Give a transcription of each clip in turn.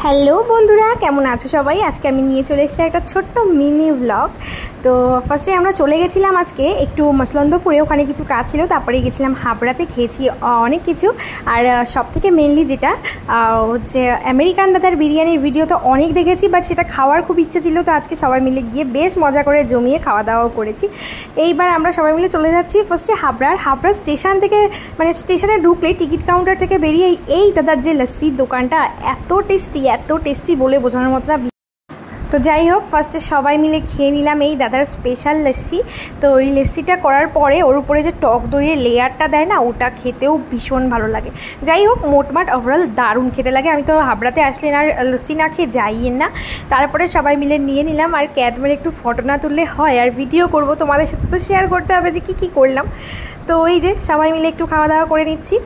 Hello বন্ধুরা, কেমন আছো সবাই? আজকে আমি নিয়ে চলে এসেছি একটা ছোট্ট মিনি ব্লগ। তো ফার্স্টে আমরা চলে গেছিলাম আজকে একটু মসলন্দপুরে, ওখানে কিছু কাজ ছিল। তারপরে গেছিলাম হাবড়াতে, খেয়েছি অনেক কিছু। আর সবথেকে মেনলি যেটা হচ্ছে আমেরিকান দাদার বিরিয়ানির ভিডিও তো অনেক দেখেছি, বাট সেটা খাওয়ার খুব ইচ্ছে ছিল। তো আজকে সবাই মিলে গিয়ে বেশ মজা করে জমিয়ে খাওয়া দাওয়াও করেছি। এইবার আমরা সবাই মিলে চলে যাচ্ছি ফার্স্টে হাবড়া স্টেশন থেকে, মানে স্টেশনে ঢুকলেই টিকিট কাউন্টার থেকে বেরিয়ে এই দাদার যে লস্যির দোকানটা এত টেস্টি বলে বোঝানোর মতো না। তো যাই হোক, ফার্স্টে সবাই মিলে খেয়ে নিলাম এই দাদার স্পেশাল লস্যি। তো ওই লস্যিটা করার পরে ওর উপরে যে টক দইয়ের লেয়ারটা দেয় না, ওটা খেতেও ভীষণ ভালো লাগে। যাই হোক, মোটমাট ওভারঅল দারুণ খেতে লাগে। আমি তো হাবড়াতে আসলে আর লস্যি না খেয়ে যাইয়ের না। তারপরে সবাই মিলে নিয়ে নিলাম। আর ক্যাডমের একটু ফটো না তুললে হয়, আর ভিডিও করব, তোমাদের সাথে তো শেয়ার করতে হবে যে কী করলাম। তো ওই যে সবাই মিলে একটু খাওয়া দাওয়া করে নিচ্ছি।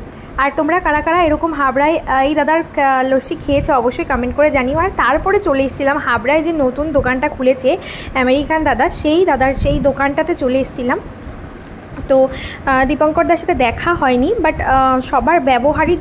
আর তোমরা কারা কারা এরকম হাবড়ায় এই দাদার লস্যি খেয়েছো অবশ্যই কমেন্ট করে জানিও। আর তারপরে চলে এসেছিলাম হাবড়ায় যে নতুন দোকানটা খুলেছে আমেরিকান দাদা, সেই দোকানটাতে চলে এসেছিলাম। তো দীপঙ্করদার সাথে দেখা হয়নি, বাট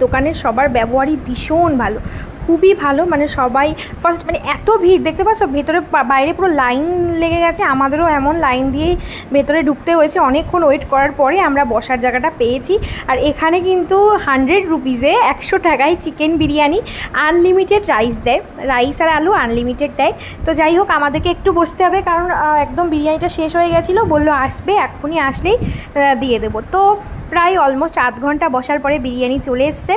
দোকানের সবার ব্যবহারই ভীষণ ভালো, খুবই ভালো। মানে সবাই ফার্স্ট, মানে এত ভিড় দেখতে পাচ্ছ, ভেতরে বাইরে পুরো লাইন লেগে গেছে। আমাদেরও এমন লাইন দিয়েই ভেতরে ঢুকতে হয়েছে। অনেকক্ষণ ওয়েট করার পরে আমরা বসার জায়গাটা পেয়েছি। আর এখানে কিন্তু 100 রুপিসে 100 টাকায় চিকেন বিরিয়ানি, আনলিমিটেড রাইস দেয়, রাইস আর আলু আনলিমিটেড দেয়। তো যাই হোক, আমাদেরকে একটু বসতে হবে, কারণ একদম বিরিয়ানিটা শেষ হয়ে গেছিলো। বললো আসবে, এক্ষুনি আসলেই দিয়ে দেবো। তো প্রায় অলমোস্ট আধ ঘন্টা বসার পরে বিরিয়ানি চলে এসছে।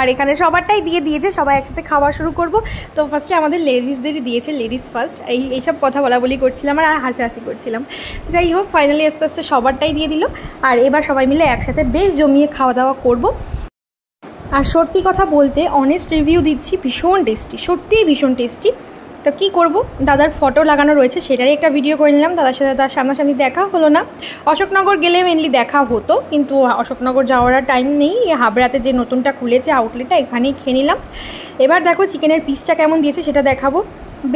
আর এখানে সবারটাই দিয়ে দিয়েছে, সবাই একসাথে খাওয়া শুরু করব। তো ফার্স্টে আমাদের লেডিসদেরই দিয়েছে, লেডিস ফার্স্ট, এইসব কথা বলাবলি করছিলাম আর হাসাহাসি করছিলাম। যাই হোক, ফাইনালি আস্তে আস্তে সবারটাই দিয়ে দিল। আর এবার সবাই মিলে একসাথে বেশ জমিয়ে খাওয়া দাওয়া করব। আর সত্যি কথা বলতে, অনেস্ট রিভিউ দিচ্ছি, ভীষণ টেস্টি, সত্যিই ভীষণ টেস্টি। তো কী করবো, দাদার ফটো লাগানো রয়েছে, সেটারই একটা ভিডিও করে নিলাম। দাদার সাথে তার সামনাসামনি দেখা হলো না। অশোকনগর গেলে মেনলি দেখা হতো, কিন্তু অশোকনগর যাওয়ার টাইম নেই। হাবড়াতে যে নতুনটা খুলেছে আউটলেটটা, এখানেই খেয়ে নিলাম। এবার দেখো চিকেনের পিসটা কেমন দিয়েছে সেটা দেখাবো।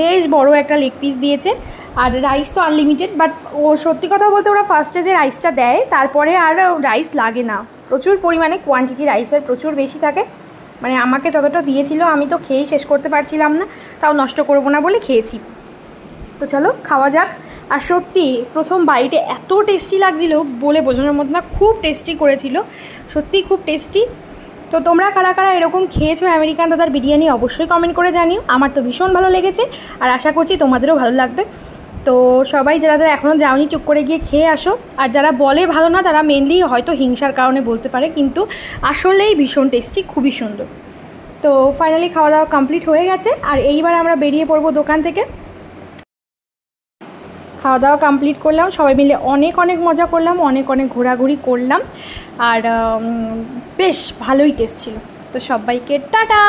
বেশ বড় একটা লেগ পিস দিয়েছে। আর রাইস তো আনলিমিটেড, বাট ও সত্যি কথা বলতে ওরা ফার্স্টে যে রাইসটা দেয়, তারপরে আর রাইস লাগে না। প্রচুর পরিমাণে কোয়ান্টিটি রাইসের প্রচুর বেশি থাকে। মানে আমাকে যতটা দিয়েছিল আমি তো খেয়েই শেষ করতে পারছিলাম না, তাও নষ্ট করবো না বলে খেয়েছি। তো চলো খাওয়া যাক। আর সত্যি প্রথম বাইটে এত টেস্টি লাগছিল বলে বোঝানোর মতো না, খুব টেস্টি করেছিল, সত্যিই খুব টেস্টি। তো তোমরা কারা কারা এরকম খেয়েছো আমেরিকান দাদার বিরিয়ানি অবশ্যই কমেন্ট করে জানিও। আমার তো ভীষণ ভালো লেগেছে, আর আশা করছি তোমাদেরও ভালো লাগবে। তো সবাই যারা এখনও যাওনি, চুপ করে গিয়ে খেয়ে আসো। আর যারা বলে ভালো না, তারা মেনলি হয়তো হিংসার কারণে বলতে পারে, কিন্তু আসলেই ভীষণ টেস্টি, খুবই সুন্দর। তো ফাইনালি খাওয়া দাওয়া কমপ্লিট হয়ে গেছে। আর এইবার আমরা বেরিয়ে পড়বো দোকান থেকে। খাওয়া দাওয়া কমপ্লিট করলাম, সবাই মিলে অনেক মজা করলাম, অনেক ঘোরাঘুরি করলাম। আর বেশ ভালোই টেস্ট ছিল। তো সবাইকে টাটা।